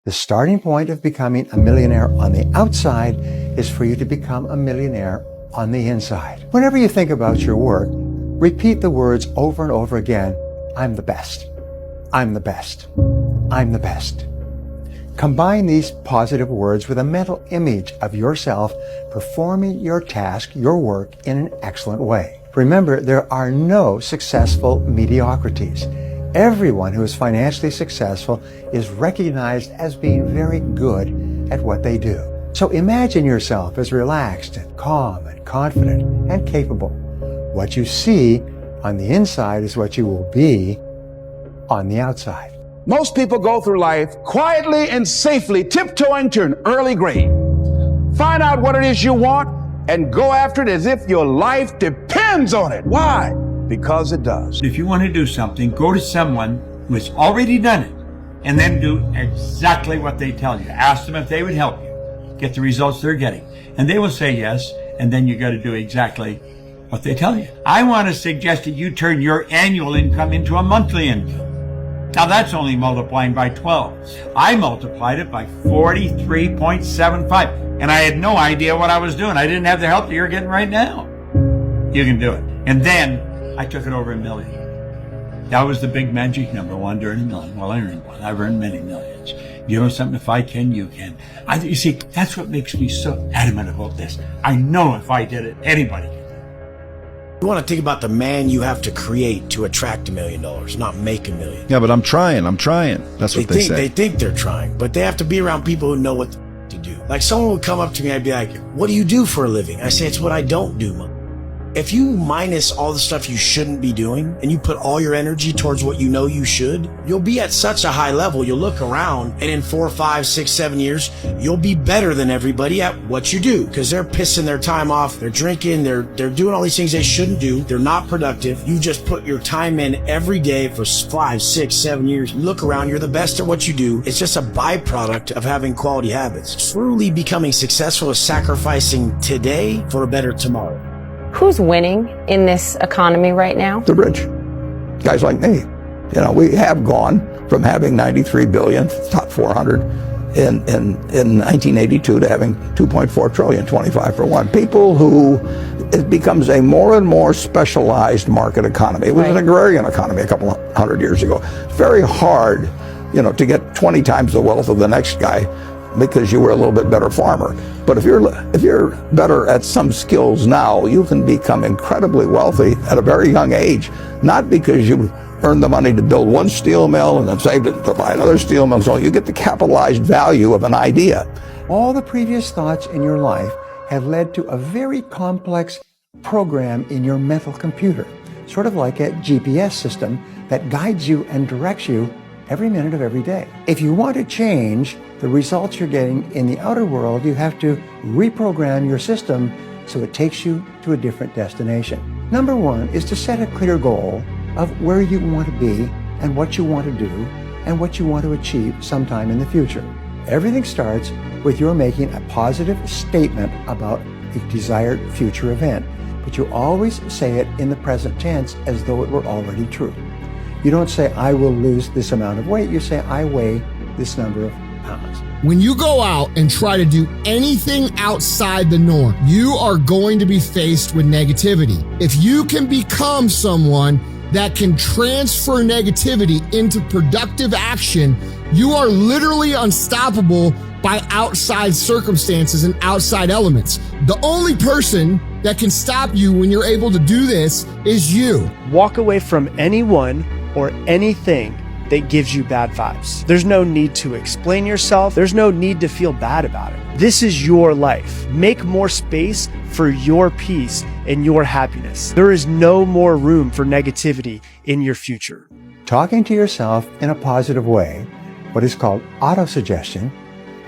The starting point of becoming a millionaire on the outside is for you to become a millionaire on the inside. Whenever you think about your work, repeat the words over and over again. I'm the best. I'm the best. I'm the best. Combine these positive words with a mental image of yourself performing your task, your work, in an excellent way. Remember, there are no successful mediocrities. Everyone who is financially successful is recognized as being very good at what they do. So imagine yourself as relaxed and calm and confident and capable. What you see on the inside is what you will be on the outside. Most people go through life quietly and safely tiptoeing to an early grave. Find out what it is you want and go after it as if your life depends on it. Why? Because it does. If you want to do something, go to someone who has already done it and then do exactly what they tell you. Ask them if they would help you get the results they're getting. And they will say yes, and then you got to do exactly what they tell you. I want to suggest that you turn your annual income into a monthly income. Now that's only multiplying by 12. I multiplied it by 43.75, and I had no idea what I was doing. I didn't have the help that you're getting right now. You can do it. And then I took it over $1 million. That was the big magic number, one to earn $1 million. Well, I earned one. I've earned many millions. You know something? If I can, you can. You see, that's what makes me so adamant about this. I know if I did it, anybody can. You want to think about the man you have to create to attract $1 million, not make $1 million. Yeah, but I'm trying. That's what they say. They think they're trying, but they have to be around people who know what to do. Like someone would come up to me, I'd be like, what do you do for a living? I say, it's what I don't do, man. If you minus all the stuff you shouldn't be doing and you put all your energy towards what you know you should, you'll be at such a high level. You'll look around and in 4, 5, 6, 7 years, you'll be better than everybody at what you do because they're pissing their time off. They're drinking. They're doing all these things they shouldn't do. They're not productive. You just put your time in every day for 5, 6, 7 years. You look around. You're the best at what you do. It's just a byproduct of having quality habits. Truly becoming successful is sacrificing today for a better tomorrow. Who's winning in this economy right now? The rich. Guys like me. You know, we have gone from having 93 billion, top 400 in 1982 to having 2.4 trillion, 25 for 1. People who, it becomes a more and more specialized market economy. It was an agrarian economy a couple of 100 years ago. It's very hard, you know, to get 20 times the wealth of the next guy because you were a little bit better farmer. But if you're better at some skills now, you can become incredibly wealthy at a very young age, not because you earned the money to build one steel mill and then saved it to buy another steel mill. So you get the capitalized value of an idea. All the previous thoughts in your life have led to a very complex program in your mental computer, sort of like a GPS system that guides you and directs you every minute of every day. If you want to change the results you're getting in the outer world, you have to reprogram your system so it takes you to a different destination. Number one is to set a clear goal of where you want to be and what you want to do and what you want to achieve sometime in the future. Everything starts with your making a positive statement about a desired future event, but you always say it in the present tense as though it were already true. You don't say, I will lose this amount of weight. You say, I weigh this number of pounds. When you go out and try to do anything outside the norm, you are going to be faced with negativity. If you can become someone that can transfer negativity into productive action, you are literally unstoppable by outside circumstances and outside elements. The only person that can stop you when you're able to do this is you. Walk away from anyone or anything that gives you bad vibes. There's no need to explain yourself. There's no need to feel bad about it. This is your life. Make more space for your peace and your happiness. There is no more room for negativity in your future. Talking to yourself in a positive way, what is called autosuggestion,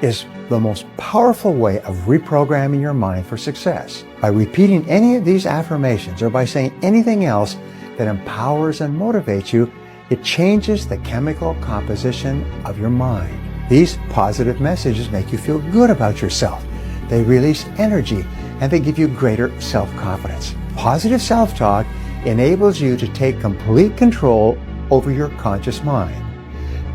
is the most powerful way of reprogramming your mind for success. By repeating any of these affirmations or by saying anything else that empowers and motivates you, it changes the chemical composition of your mind. These positive messages make you feel good about yourself. They release energy and they give you greater self-confidence. Positive self-talk enables you to take complete control over your conscious mind.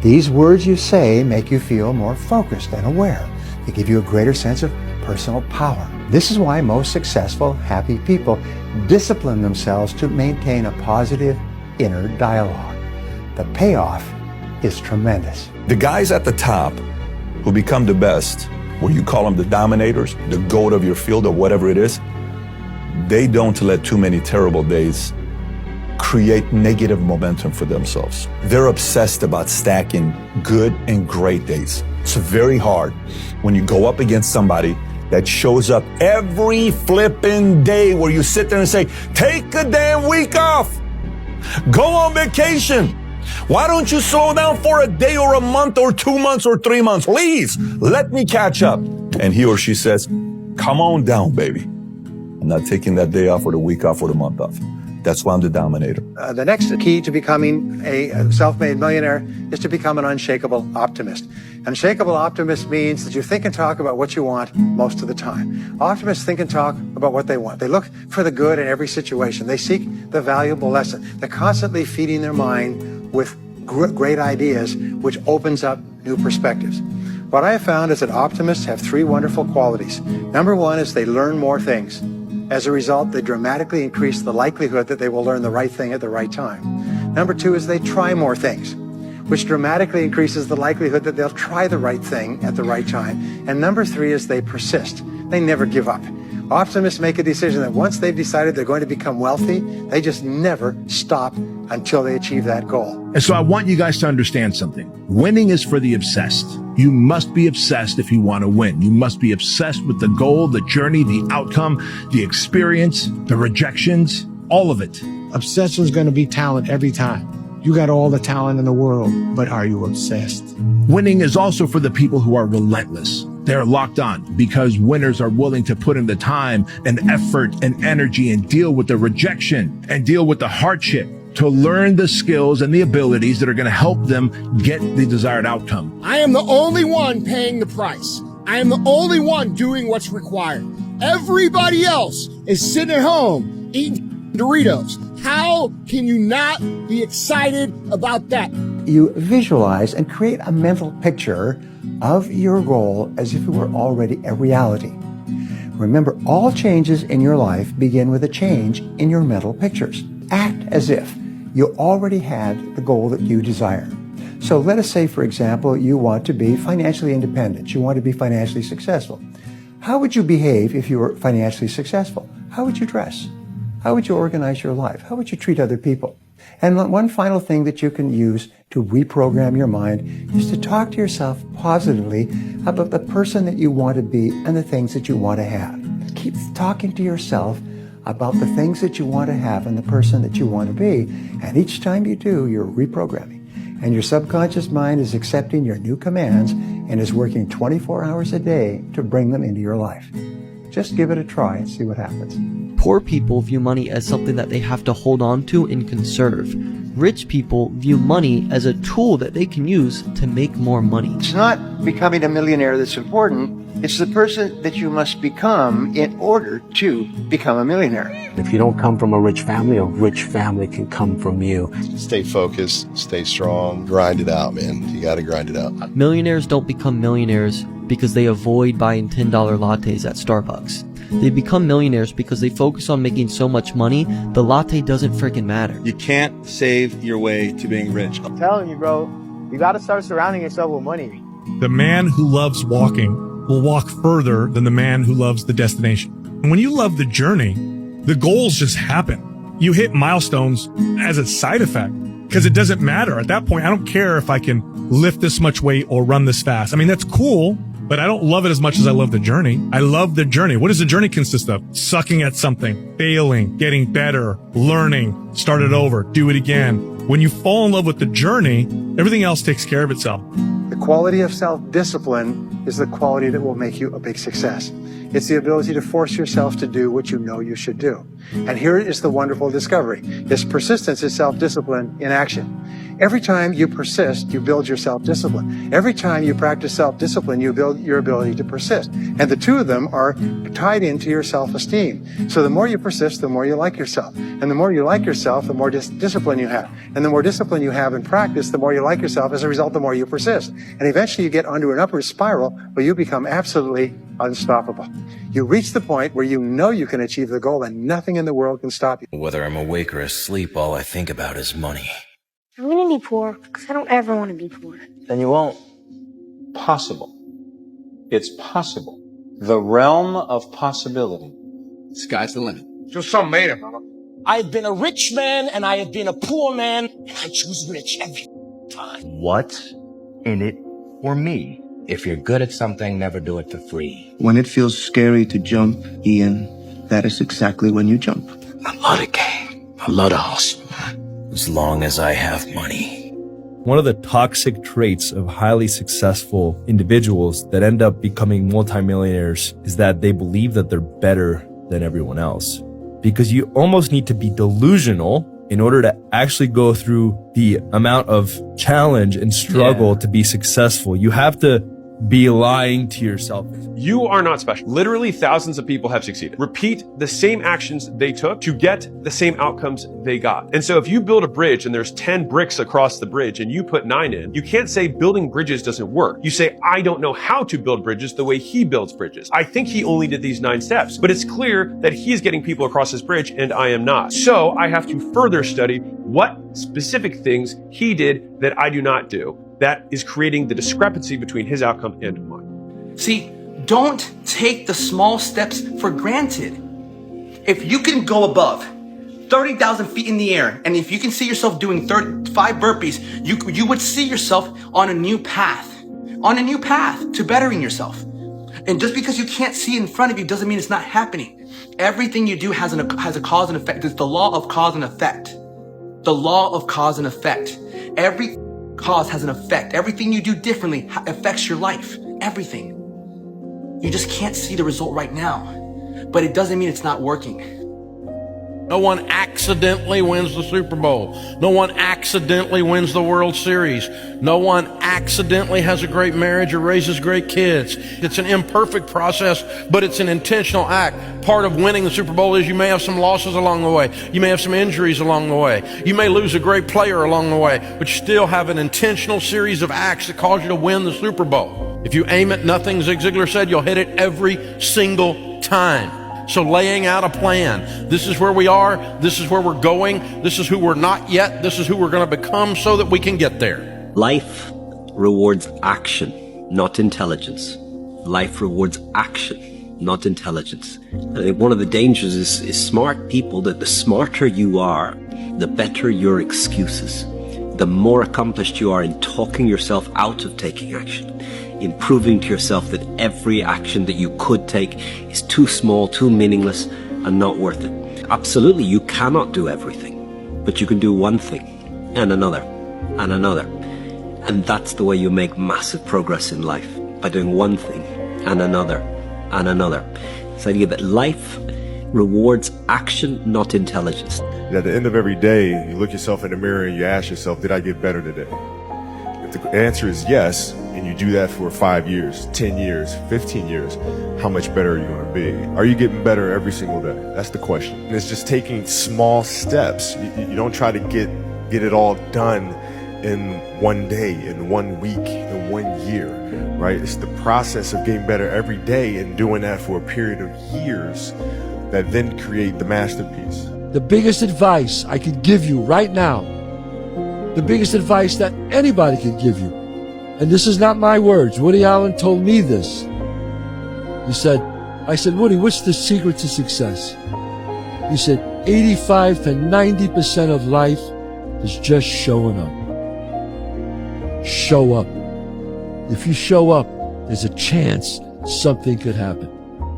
These words you say make you feel more focused and aware. They give you a greater sense of personal power. This is why most successful, happy people discipline themselves to maintain a positive inner dialogue. The payoff is tremendous. The guys at the top who become the best, where you call them the dominators, the GOAT of your field or whatever it is, they don't let too many terrible days create negative momentum for themselves. They're obsessed about stacking good and great days. It's very hard when you go up against somebody that shows up every flipping day where you sit there and say, take a damn week off. Go on vacation. Why don't you slow down for a day or a month or 2 months or 3 months? Please, let me catch up. And he or she says, come on down, baby. I'm not taking that day off or the week off or the month off. That's why I'm the dominator. The next key to becoming a self-made millionaire is to become an unshakable optimist. Unshakable optimist means that you think and talk about what you want most of the time. Optimists think and talk about what they want. They look for the good in every situation. They seek the valuable lesson. They're constantly feeding their mind with great ideas, which opens up new perspectives. What I have found is that optimists have 3 wonderful qualities. Number 1 is they learn more things. As a result, they dramatically increase the likelihood that they will learn the right thing at the right time. Number 2 is they try more things, which dramatically increases the likelihood that they'll try the right thing at the right time. And number 3 is they persist. They never give up. Optimists make a decision that once they've decided they're going to become wealthy, they just never stop until they achieve that goal. And so I want you guys to understand something. Winning is for the obsessed. You must be obsessed if you want to win. You must be obsessed with the goal, the journey, the outcome, the experience, the rejections, all of it. Obsession is going to be talent every time. You got all the talent in the world, but are you obsessed? Winning is also for the people who are relentless. They're locked on because winners are willing to put in the time and effort and energy and deal with the rejection and deal with the hardship to learn the skills and the abilities that are going to help them get the desired outcome. I am the only one paying the price. I am the only one doing what's required. Everybody else is sitting at home eating Doritos. How can you not be excited about that? You visualize and create a mental picture of your goal as if it were already a reality. Remember, all changes in your life begin with a change in your mental pictures. Act as if you already had the goal that you desire. So let us say, for example, you want to be financially independent. You want to be financially successful. How would you behave if you were financially successful? How would you dress? How would you organize your life? How would you treat other people? And one final thing that you can use to reprogram your mind is to talk to yourself positively about the person that you want to be and the things that you want to have. Keep talking to yourself about the things that you want to have and the person that you want to be. And each time you do, you're reprogramming. And your subconscious mind is accepting your new commands and is working 24 hours a day to bring them into your life. Just give it a try and see what happens. Poor people view money as something that they have to hold on to and conserve. Rich people view money as a tool that they can use to make more money. It's not becoming a millionaire that's important. It's the person that you must become in order to become a millionaire. If you don't come from a rich family can come from you. Stay focused, stay strong, grind it out, man. You got to grind it out. Millionaires don't become millionaires because they avoid buying $10 lattes at Starbucks. They become millionaires because they focus on making so much money, the latte doesn't freaking matter. You can't save your way to being rich. I'm telling you, bro, you got to start surrounding yourself with money. The man who loves walking will walk further than the man who loves the destination. And when you love the journey, the goals just happen. You hit milestones as a side effect because it doesn't matter. At that point, I don't care if I can lift this much weight or run this fast. I mean, that's cool, but I don't love it as much as I love the journey. I love the journey. What does the journey consist of? Sucking at something, failing, getting better, learning, start it over, do it again. When you fall in love with the journey, everything else takes care of itself. The quality of self-discipline is the quality that will make you a big success. It's the ability to force yourself to do what you know you should do. And here is the wonderful discovery. This persistence is self-discipline in action. Every time you persist, you build your self-discipline. Every time you practice self-discipline, you build your ability to persist. And the two of them are tied into your self-esteem. So the more you persist, the more you like yourself. And the more you like yourself, the more discipline you have. And the more discipline you have in practice, the more you like yourself. As a result, the more you persist. And eventually you get onto an upward spiral where you become absolutely unstoppable. You reach the point where you know you can achieve the goal and nothing in the world can stop you. Whether I'm awake or asleep, all I think about is money. I'm gonna be poor because I don't ever want to be poor. Then you won't. Possible. It's possible. The realm of possibility. Sky's the limit. Just something made it, mama. I've been a rich man and I have been a poor man, and I choose rich every time. What's in it for me? If you're good at something, never do it for free. When it feels scary to jump, Ian, that is exactly when you jump. I love the game. I love the hustle. As long as I have money. One of the toxic traits of highly successful individuals that end up becoming multimillionaires is that they believe that they're better than everyone else. Because you almost need to be delusional in order to actually go through the amount of challenge and struggle to be successful. You have to be lying to yourself. You are not special. Literally thousands of people have succeeded. Repeat the same actions they took to get the same outcomes they got. And so if you build a bridge and there's 10 bricks across the bridge and you put 9 in, you can't say building bridges doesn't work. You say, I don't know how to build bridges the way he builds bridges. I think he only did these 9 steps, but it's clear that he is getting people across his bridge and I am not. So I have to further study what specific things he did that I do not do. That is creating the discrepancy between his outcome and mine. See, don't take the small steps for granted. If you can go above 30,000 feet in the air, and if you can see yourself doing 5 burpees, you would see yourself on a new path to bettering yourself. And just because you can't see it in front of you doesn't mean it's not happening. Everything you do has a cause and effect. It's the law of cause and effect. The law of cause and effect. Every cause has an effect. Everything you do differently affects your life. Everything. You just can't see the result right now, but it doesn't mean it's not working. No one accidentally wins the Super Bowl. No one accidentally wins the World Series. No one accidentally has a great marriage or raises great kids. It's an imperfect process, but it's an intentional act. Part of winning the Super Bowl is you may have some losses along the way. You may have some injuries along the way. You may lose a great player along the way, but you still have an intentional series of acts that cause you to win the Super Bowl. If you aim at nothing, Zig Ziglar said, you'll hit it every single time. So laying out a plan. This is where we are. This is where we're going. This is who we're not yet. This is who we're going to become so that we can get there. Life rewards action, not intelligence. Life rewards action, not intelligence. I think one of the dangers is smart people, that the smarter you are, the better your excuses. The more accomplished you are in talking yourself out of taking action. In proving to yourself that every action that you could take is too small, too meaningless, and not worth it. Absolutely, you cannot do everything, but you can do one thing, and another, and another. And that's the way you make massive progress in life, by doing one thing, and another, and another. This idea that life rewards action, not intelligence. At the end of every day, you look yourself in the mirror and you ask yourself, did I get better today? If the answer is yes, and you do that for 5 years, 10 years, 15 years, how much better are you going to be? Are you getting better every single day? That's the question. And it's just taking small steps. You don't try to get it all done in one day, in 1 week, in 1 year, right? It's the process of getting better every day and doing that for a period of years that then create the masterpiece. The biggest advice I could give you right now, the biggest advice that anybody could give you, and this is not my words, Woody Allen told me this. I said, Woody, what's the secret to success? He said, 85 to 90% of life is just showing up. Show up. If you show up, there's a chance something could happen.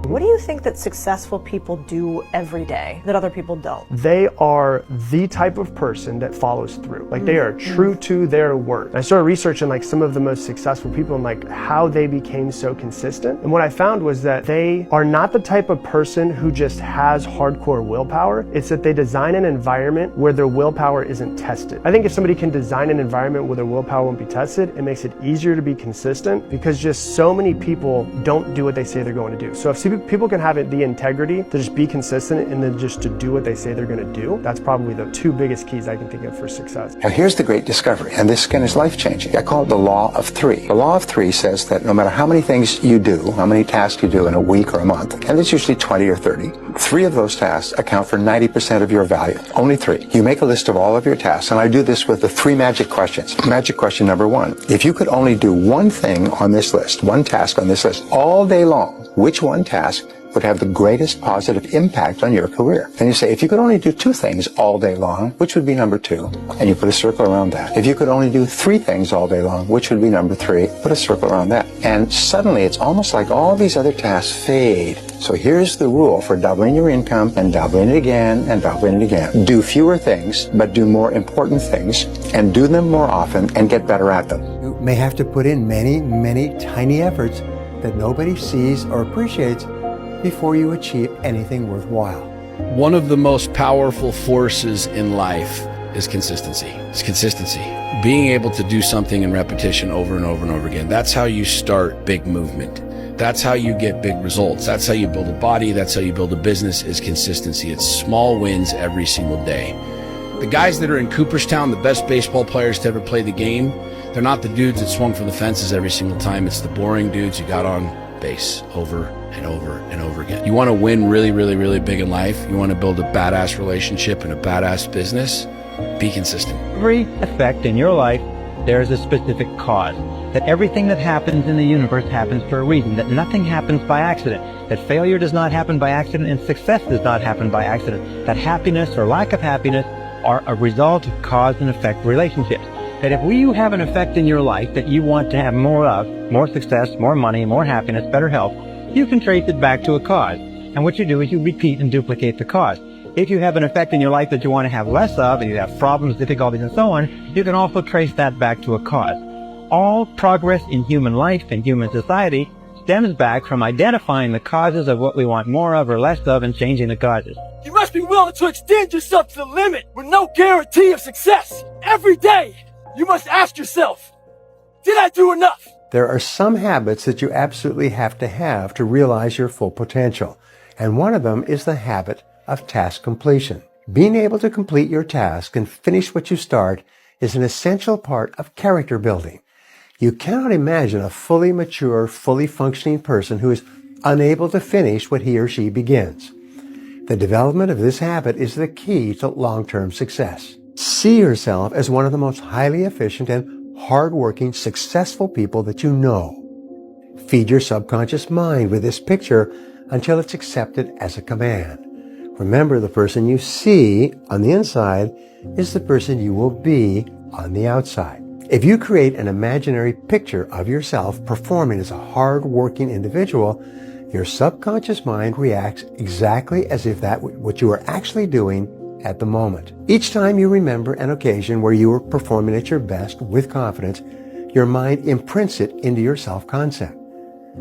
What do you think that successful people do every day that other people don't? They are the type of person that follows through. Like they are true to their word. I started researching like some of the most successful people and like how they became so consistent. And what I found was that they are not the type of person who just has hardcore willpower. It's that they design an environment where their willpower isn't tested. I think if somebody can design an environment where their willpower won't be tested, it makes it easier to be consistent because just so many people don't do what they say they're going to do. So if people can have the integrity to just be consistent and then just to do what they say they're going to do, that's probably the two biggest keys I can think of for success. Now here's the great discovery, and this again is life-changing. I call it the law of three. The law of three says that no matter how many things you do, how many tasks you do in a week or a month, and it's usually 20 or 30, 3 of those tasks account for 90% of your value. Only 3. You make a list of all of your tasks, and I do this with the 3 magic questions. Magic question number 1. If you could only do one thing on this list, one task on this list, all day long, which one task would have the greatest positive impact on your career? Then you say, if you could only do 2 things all day long, which would be number 2? And you put a circle around that. If you could only do 3 things all day long, which would be number 3? Put a circle around that. And suddenly it's almost like all these other tasks fade. So here's the rule for doubling your income and doubling it again and doubling it again. Do fewer things, but do more important things, and do them more often and get better at them. You may have to put in many, many tiny efforts that nobody sees or appreciates before you achieve anything worthwhile. One of the most powerful forces in life is consistency. It's consistency. Being able to do something in repetition over and over and over again. That's how you start big movement. That's how you get big results. That's how you build a body. That's how you build a business, is consistency. It's small wins every single day. The guys that are in Cooperstown, the best baseball players to ever play the game, they're not the dudes that swung for the fences every single time. It's the boring dudes who got on base over and over and over again. You want to win really, really, really big in life. You want to build a badass relationship and a badass business. Be consistent. Every effect in your life, there is a specific cause. That everything that happens in the universe happens for a reason. That nothing happens by accident. That failure does not happen by accident and success does not happen by accident. That happiness or lack of happiness are a result of cause and effect relationships. That if you have an effect in your life that you want to have more of, more success, more money, more happiness, better health, you can trace it back to a cause. And what you do is you repeat and duplicate the cause. If you have an effect in your life that you want to have less of, and you have problems, difficulties, and so on, you can also trace that back to a cause. All progress in human life and human society stems back from identifying the causes of what we want more of or less of and changing the causes. You must be willing to extend yourself to the limit with no guarantee of success. Every day, you must ask yourself, did I do enough? There are some habits that you absolutely have to realize your full potential. And one of them is the habit of task completion. Being able to complete your task and finish what you start is an essential part of character building. You cannot imagine a fully mature, fully functioning person who is unable to finish what he or she begins. The development of this habit is the key to long-term success. See yourself as one of the most highly efficient and hardworking, successful people that you know. Feed your subconscious mind with this picture until it's accepted as a command. Remember, the person you see on the inside is the person you will be on the outside. If you create an imaginary picture of yourself performing as a hard-working individual, your subconscious mind reacts exactly as if that what you are actually doing at the moment. Each time you remember an occasion where you were performing at your best with confidence, your mind imprints it into your self-concept.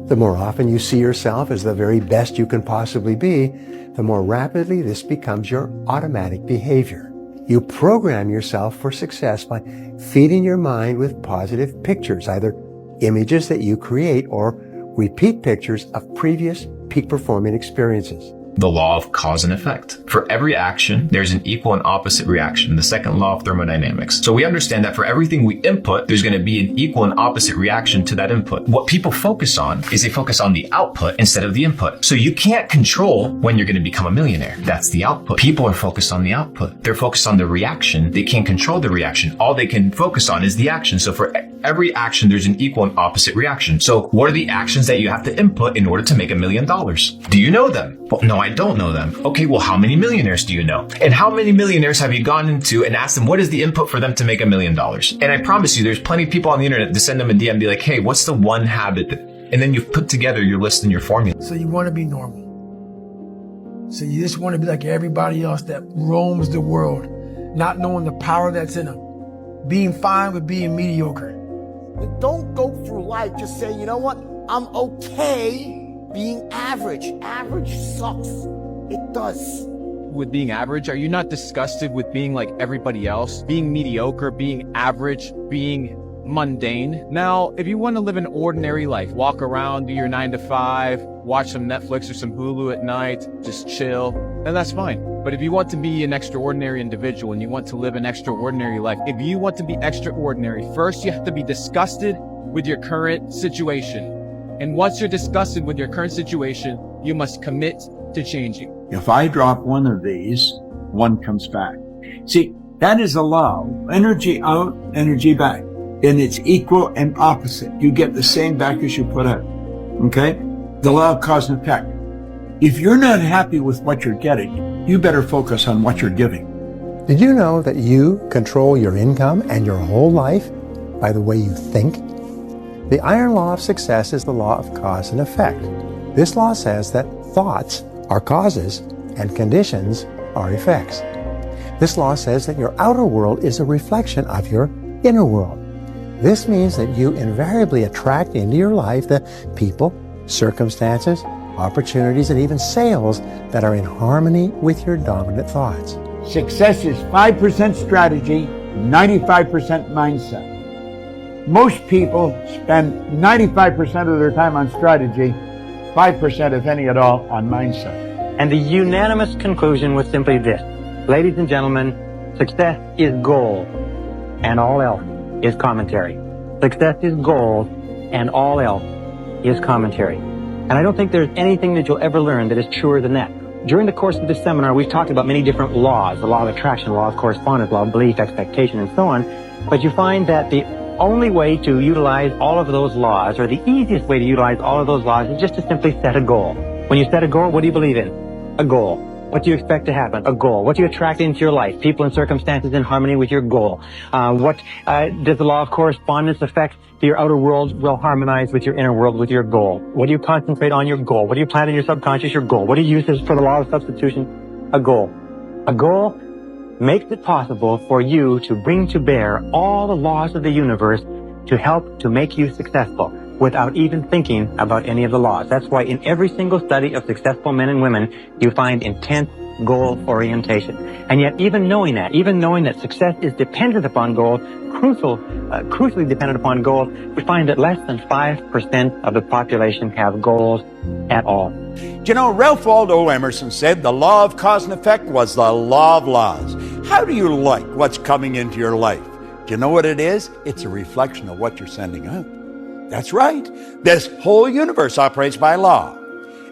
The more often you see yourself as the very best you can possibly be, the more rapidly this becomes your automatic behavior. You program yourself for success by feeding your mind with positive pictures, either images that you create or repeat pictures of previous peak performing experiences. The law of cause and effect. For every action, there's an equal and opposite reaction, the second law of thermodynamics. So we understand that for everything we input, there's going to be an equal and opposite reaction to that input. What people focus on is they focus on the output instead of the input. So you can't control when you're going to become a millionaire. That's the output. People are focused on the output. They're focused on the reaction. They can't control the reaction. All they can focus on is the action. So for every action, there's an equal and opposite reaction. So what are the actions that you have to input in order to make $1 million? Do you know them? Well, no, I don't know them. Okay, well, how many millionaires do you know? And how many millionaires have you gone into and asked them what is the input for them to make $1 million? And I promise you, there's plenty of people on the internet to send them a DM and be like, hey, what's the one habit And then you've put together your list and your formula. So you want to be normal. So you just want to be like everybody else that roams the world, not knowing the power that's in them. Being fine with being mediocre. But don't go through life just saying, you know what, I'm okay being average. Average sucks. It does. With being average, are you not disgusted with being like everybody else? Being mediocre, being average, being mundane? Now, if you want to live an ordinary life, walk around, do your 9 to 5, watch some Netflix or some Hulu at night, just chill, then that's fine. But if you want to be an extraordinary individual and you want to live an extraordinary life, if you want to be extraordinary, first you have to be disgusted with your current situation. And once you're disgusted with your current situation, you must commit to changing. If I drop one of these, one comes back. See, that is a law. Energy out, energy back. And it's equal and opposite. You get the same back as you put out. Okay? The law of cause and effect. If you're not happy with what you're getting, you better focus on what you're giving. Did you know that you control your income and your whole life by the way you think? The iron law of success is the law of cause and effect. This law says that thoughts are causes and conditions are effects. This law says that your outer world is a reflection of your inner world. This means that you invariably attract into your life the people, circumstances, opportunities, and even sales that are in harmony with your dominant thoughts. Success is 5% strategy, 95% mindset. Most people spend 95% of their time on strategy, 5%, if any at all, on mindset. And the unanimous conclusion was simply this. Ladies and gentlemen, success is goal, and all else is commentary. Success is goal, and all else is commentary. And I don't think there's anything that you'll ever learn that is truer than that. During the course of this seminar, we've talked about many different laws, the law of attraction, law of correspondence, law of belief, expectation, and so on. But you find that the only way to utilize all of those laws, or the easiest way to utilize all of those laws, is just to simply set a goal. When you set a goal, what do you believe in? A goal. What do you expect to happen? A goal. What do you attract into your life? People and circumstances in harmony with your goal. What does the law of correspondence affect? Your outer world will harmonize with your inner world with your goal. What do you concentrate on? Your goal. What do you plan in your subconscious? Your goal. What do you use for the law of substitution? A goal. A goal makes it possible for you to bring to bear all the laws of the universe to help to make you successful without even thinking about any of the laws. That's why in every single study of successful men and women, you find intense goal orientation. And yet even knowing that success is dependent upon goal, crucially dependent upon goals, we find that less than 5% of the population have goals at all. You know, Ralph Waldo Emerson said the law of cause and effect was the law of laws. How do you like what's coming into your life? Do you know what it is? It's a reflection of what you're sending out. That's right. This whole universe operates by law.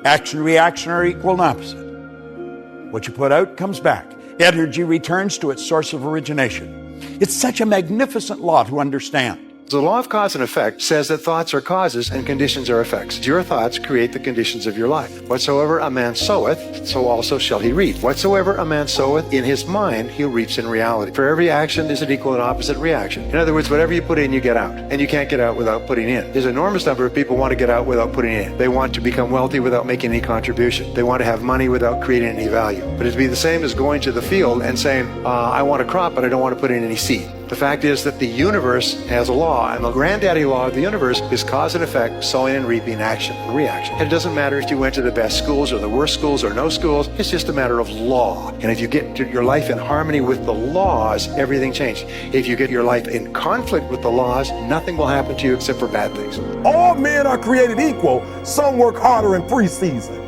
Action, reaction are equal and opposite. What you put out comes back. Energy returns to its source of origination. It's such a magnificent law to understand. The law of cause and effect says that thoughts are causes and conditions are effects. Your thoughts create the conditions of your life. Whatsoever a man soweth, so also shall he reap. Whatsoever a man soweth in his mind, he reaps in reality. For every action, there's an equal and opposite reaction. In other words, whatever you put in, you get out. And you can't get out without putting in. There's an enormous number of people who want to get out without putting in. They want to become wealthy without making any contribution. They want to have money without creating any value. But it'd be the same as going to the field and saying, I want a crop, but I don't want to put in any seed. The fact is that the universe has a law, and the granddaddy law of the universe is cause and effect, sowing and reaping, action and reaction. And it doesn't matter if you went to the best schools or the worst schools or no schools, it's just a matter of law. And if you get your life in harmony with the laws, everything changes. If you get your life in conflict with the laws, nothing will happen to you except for bad things. All men are created equal. Some work harder in preseason.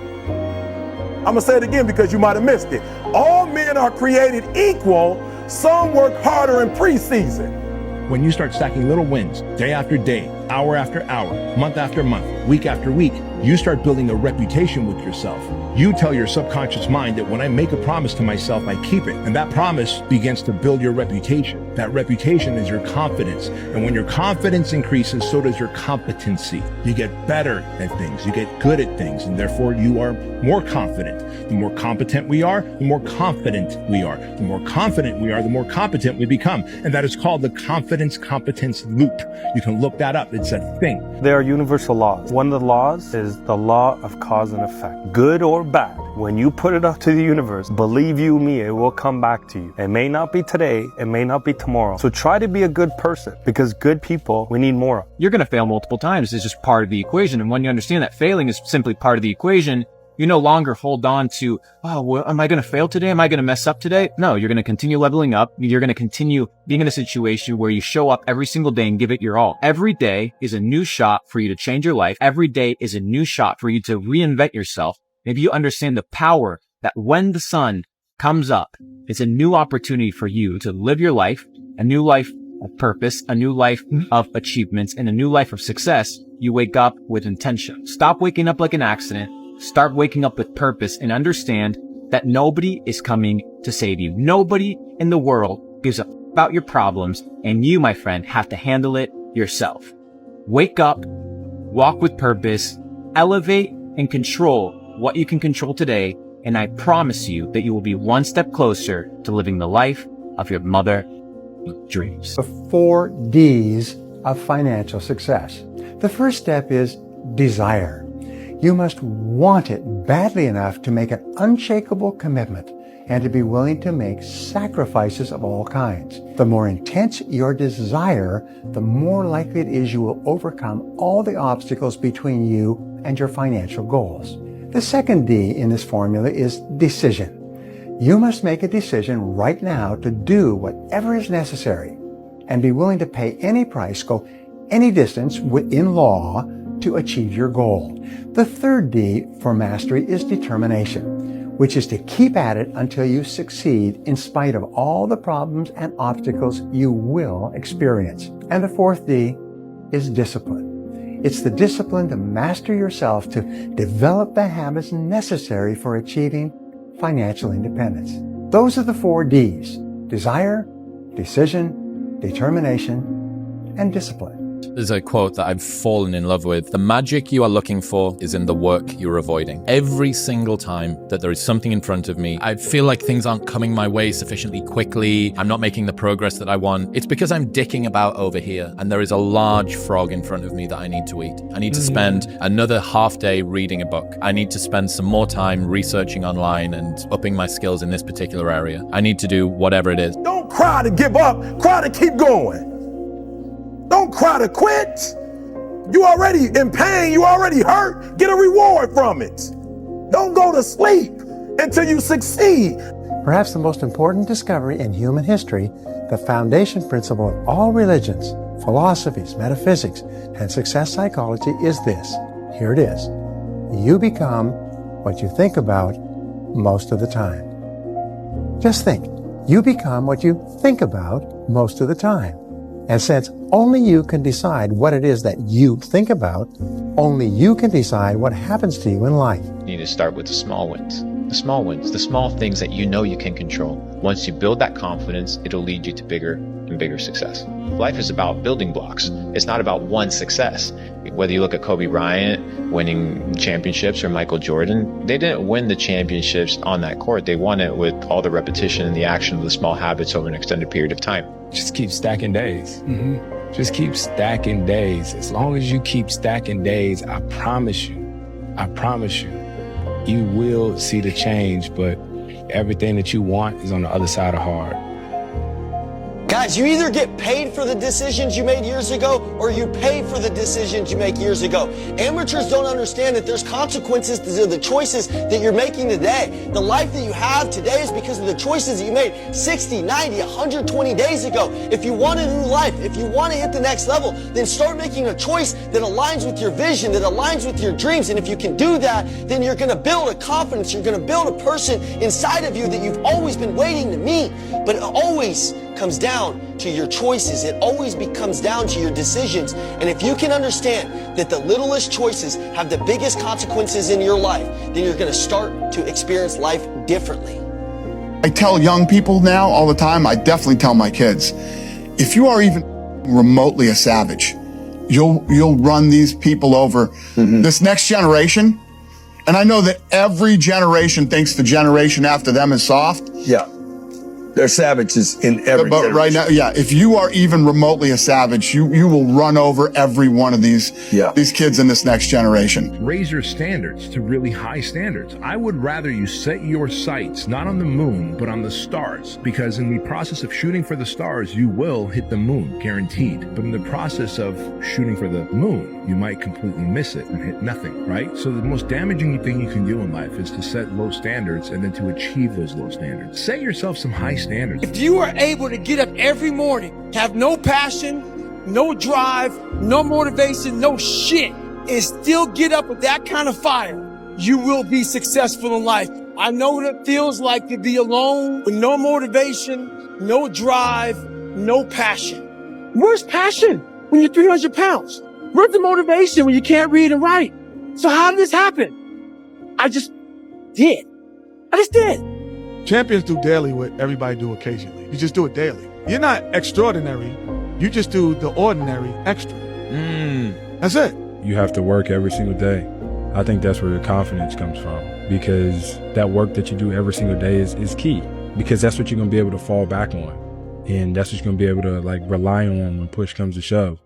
I'm gonna say it again because you might have missed it. All men are created equal. Some work harder in preseason. When you start stacking little wins, day after day, hour after hour, month after month, week after week, You start building a reputation with yourself. You tell your subconscious mind that when I make a promise to myself, I keep it. And that promise begins to build your reputation. That reputation is your confidence. And when your confidence increases, so does your competency. You get better at things. You get good at things. And therefore, you are more confident. The more competent we are, the more confident we are. The more confident we are, the more competent we become. And that is called the confidence-competence loop. You can look that up. It's a thing. There are universal laws. One of the laws is the law of cause and effect. Good or bad, when you put it up to the universe, believe you me, it will come back to you. It may not be today, it may not be tomorrow. So try to be a good person, because good people, we need more of. You're going to fail multiple times. It's just part of the equation. And when you understand that failing is simply part of the equation, you no longer hold on to, oh, well, am I going to fail today? Am I going to mess up today? No, you're going to continue leveling up. You're going to continue being in a situation where you show up every single day and give it your all. Every day is a new shot for you to change your life. Every day is a new shot for you to reinvent yourself. If you understand the power that when the sun comes up, it's a new opportunity for you to live your life, a new life of purpose, a new life of achievements, and a new life of success. You wake up with intention. Stop waking up like an accident. Start waking up with purpose and understand that nobody is coming to save you. Nobody in the world gives a about your problems, and you, my friend, have to handle it yourself. Wake up, walk with purpose, elevate and control what you can control today, and I promise you that you will be one step closer to living the life of your mother dreams. The 4 D's of financial success. The first step is desire. You must want it badly enough to make an unshakable commitment and to be willing to make sacrifices of all kinds. The more intense your desire, the more likely it is you will overcome all the obstacles between you and your financial goals. The second D in this formula is decision. You must make a decision right now to do whatever is necessary and be willing to pay any price, go any distance within law to achieve your goal. The third D for mastery is determination, which is to keep at it until you succeed in spite of all the problems and obstacles you will experience. And the fourth D is discipline. It's the discipline to master yourself, to develop the habits necessary for achieving financial independence. Those are the 4 Ds: desire, decision, determination, and discipline. There's a quote that I've fallen in love with. The magic you are looking for is in the work you're avoiding. Every single time that there is something in front of me, I feel like things aren't coming my way sufficiently quickly. I'm not making the progress that I want. It's because I'm dicking about over here and there is a large frog in front of me that I need to eat. I need to spend another half day reading a book. I need to spend some more time researching online and upping my skills in this particular area. I need to do whatever it is. Don't cry to give up, cry to keep going. Don't cry to quit. You already in pain, you already hurt. Get a reward from it. Don't go to sleep until you succeed. Perhaps the most important discovery in human history, the foundation principle of all religions, philosophies, metaphysics, and success psychology is this. Here it is. You become what you think about most of the time. Just think. You become what you think about most of the time. And since only you can decide what it is that you think about, only you can decide what happens to you in life. You need to start with the small wins. The small wins, the small things that you know you can control. Once you build that confidence, it'll lead you to bigger and bigger success. Life is about building blocks. It's not about one success. Whether you look at Kobe Bryant winning championships or Michael Jordan, they didn't win the championships on that court. They won it with all the repetition and the action of the small habits over an extended period of time. Just keep stacking days. Just keep stacking days. As long as you keep stacking days, I promise you, you will see the change, but everything that you want is on the other side of hard. Guys, you either get paid for the decisions you made years ago or you pay for the decisions you make years ago. Amateurs don't understand that there's consequences to the choices that you're making today. The life that you have today is because of the choices that you made 60, 90, 120 days ago. If you want a new life, if you want to hit the next level, then start making a choice that aligns with your vision, that aligns with your dreams. And if you can do that, then you're going to build a confidence. You're going to build a person inside of you that you've always been waiting to meet. But always comes down to your choices. It always comes down to your decisions. And if you can understand that the littlest choices have the biggest consequences in your life, then you're going to start to experience life differently. I tell young people now all the time, I definitely tell my kids, if you are even remotely a savage, you'll run these people over. This next generation, and I know that every generation thinks the generation after them is soft. Yeah. They're savages in every But right now, yeah, if you are even remotely a savage, you will run over every one of these kids in this next generation. Raise your standards to really high standards. I would rather you set your sights not on the moon, but on the stars, because in the process of shooting for the stars, you will hit the moon, guaranteed. But in the process of shooting for the moon, you might completely miss it and hit nothing, right? So the most damaging thing you can do in life is to set low standards and then to achieve those low standards. Set yourself some high standards. If you are able to get up every morning, have no passion, no drive, no motivation, no shit, and still get up with that kind of fire, you will be successful in life. I know what it feels like to be alone with no motivation, no drive, no passion. Where's passion when you're 300 pounds? Where's the motivation when you can't read and write? So how did this happen? I just did. Champions do daily what everybody do occasionally. You just do it daily. You're not extraordinary. You just do the ordinary extra. That's it. You have to work every single day. I think that's where your confidence comes from, because that work that you do every single day is key, because that's what you're going to be able to fall back on. And that's what you're going to be able to rely on when push comes to shove.